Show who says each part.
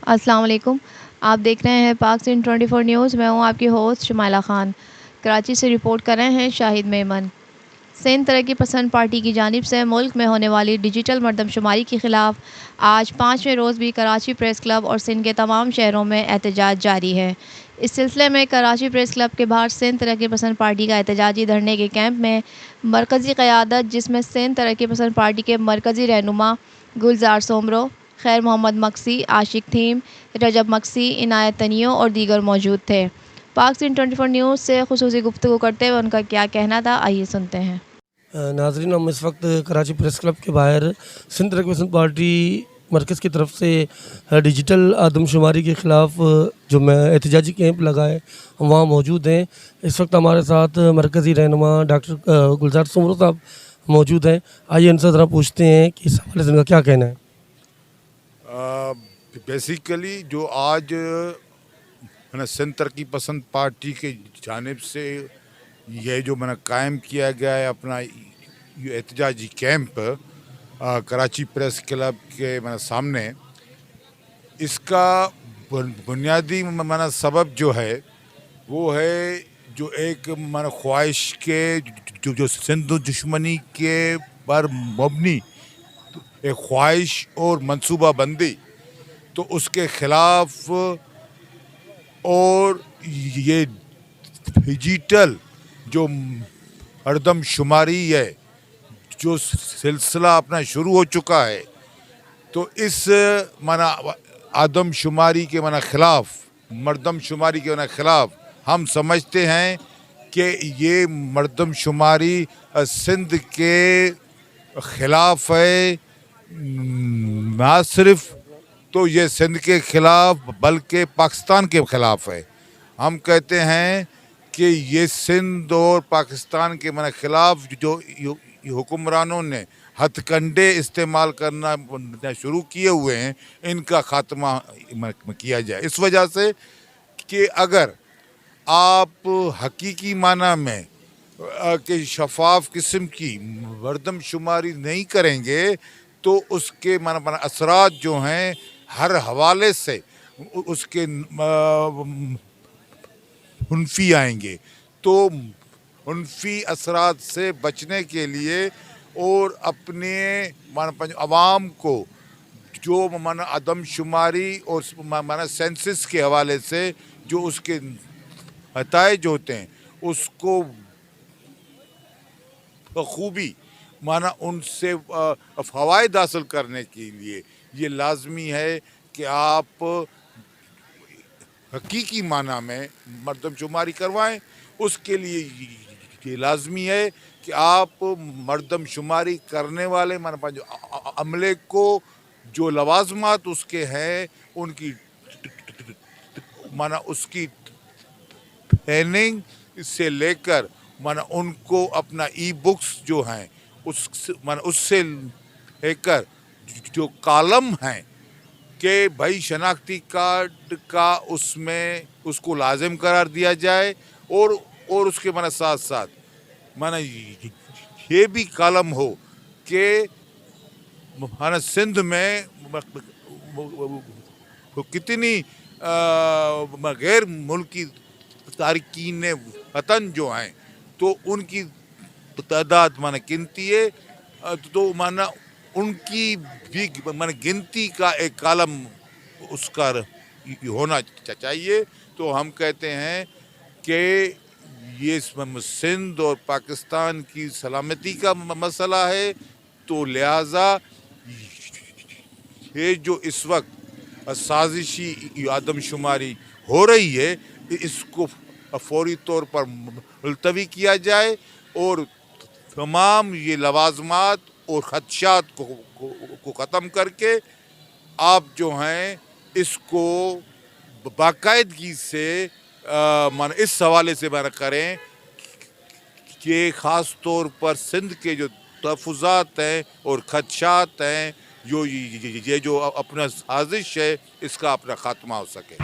Speaker 1: السلام علیکم. آپ دیکھ رہے ہیں پاک سندھ 24 نیوز. میں ہوں آپ کی ہوسٹ شمائلہ خان. کراچی سے رپورٹ کر رہے ہیں شاہد میمن. سندھ ترقی پسند پارٹی کی جانب سے ملک میں ہونے والی ڈیجیٹل مردم شماری کے خلاف آج 5ویں روز بھی کراچی پریس کلب اور سندھ کے تمام شہروں میں احتجاج جاری ہے. اس سلسلے میں کراچی پریس کلب کے باہر سندھ ترقی پسند پارٹی کا احتجاجی دھرنے کے کیمپ میں مرکزی قیادت، جس میں سندھ ترقی پسند پارٹی کے مرکزی رہنما گلزار سومرو، خیر محمد مکسی، عاشق تھیم، رجب مکسی، عنایت تنیو اور دیگر موجود تھے. پاک سندھ 24 نیوز سے خصوصی گفتگو کرتے ہوئے ان کا کیا کہنا تھا، آئیے سنتے ہیں.
Speaker 2: ناظرین، ہم اس وقت کراچی پریس کلب کے باہر سندھ ترقی پسند پارٹی مرکز کی طرف سے ڈیجیٹل آدم شماری کے خلاف جو احتجاجی کیمپ لگا ہے ہم وہاں موجود ہیں. اس وقت ہمارے ساتھ مرکزی رہنما ڈاکٹر گلزار سومرو صاحب موجود ہیں. آئیے ان سے ذرا پوچھتے ہیں کہ اس حوالے سے ان کا کیا کہنا ہے.
Speaker 3: بیسیکلی جو آج سندھ ترقی پسند پارٹی کی جانب سے یہ جو قائم کیا گیا ہے اپنا یہ احتجاجی کیمپ کراچی پریس کلب کے سامنے، اس کا بنیادی سبب جو ہے وہ ہے جو ایک خواہش کے جو سندھ دشمنی کے پر مبنی ایک خواہش اور منصوبہ بندی، تو اس کے خلاف اور یہ ڈیجیٹل جو مردم شماری ہے جو سلسلہ اپنا شروع ہو چکا ہے، تو اس آدم شماری کے خلاف، مردم شماری کے خلاف ہم سمجھتے ہیں کہ یہ مردم شماری سندھ کے خلاف ہے. نہ صرف تو یہ سندھ کے خلاف بلکہ پاکستان کے خلاف ہے. ہم کہتے ہیں کہ یہ سندھ اور پاکستان کے خلاف جو حکمرانوں نے ہتھ کنڈے استعمال کرنا شروع کیے ہوئے ہیں، ان کا خاتمہ کیا جائے. اس وجہ سے کہ اگر آپ حقیقی معنی میں کہ شفاف قسم کی مردم شماری نہیں کریں گے تو اس کے اثرات جو ہیں ہر حوالے سے اس کے منفی آئیں گے. تو منفی اثرات سے بچنے کے لیے اور اپنے عوام کو جو عدم شماری اور سینسس کے حوالے سے جو اس کے نتائج ہوتے ہیں اس کو بخوبی ان سے فوائد حاصل کرنے کے لیے یہ لازمی ہے کہ آپ حقیقی معنی میں مردم شماری کروائیں. اس کے لیے یہ لازمی ہے کہ آپ مردم شماری کرنے والے عملے کو جو لوازمات اس کے ہیں ان کی اس کی ٹریننگ سے لے کر ان کو اپنا ای بکس جو ہیں اس سے لے کر جو کالم ہیں کہ بھائی شناختی کارڈ کا اس میں اس کو لازم قرار دیا جائے، اور اس کے ساتھ ساتھ یہ بھی کالم ہو کہ سندھ میں کتنی غیر ملکی تارکین وطن جو ہیں تو ان کی تعداد گنتی ہے، تو ان کی بھی گنتی کا ایک کالم اس کا ہونا چاہیے. تو ہم کہتے ہیں کہ یہ سندھ اور پاکستان کی سلامتی کا مسئلہ ہے، تو لہٰذا یہ جو اس وقت سازشی آدم شماری ہو رہی ہے اس کو فوری طور پر ملتوی کیا جائے اور تمام یہ لوازمات اور خدشات کو ختم کر کے آپ جو ہیں اس کو باقاعدگی سے اس حوالے سے کریں کہ خاص طور پر سندھ کے جو تحفظات ہیں اور خدشات ہیں، یہ جو اپنا سازش ہے اس کا اپنا خاتمہ ہو سکے.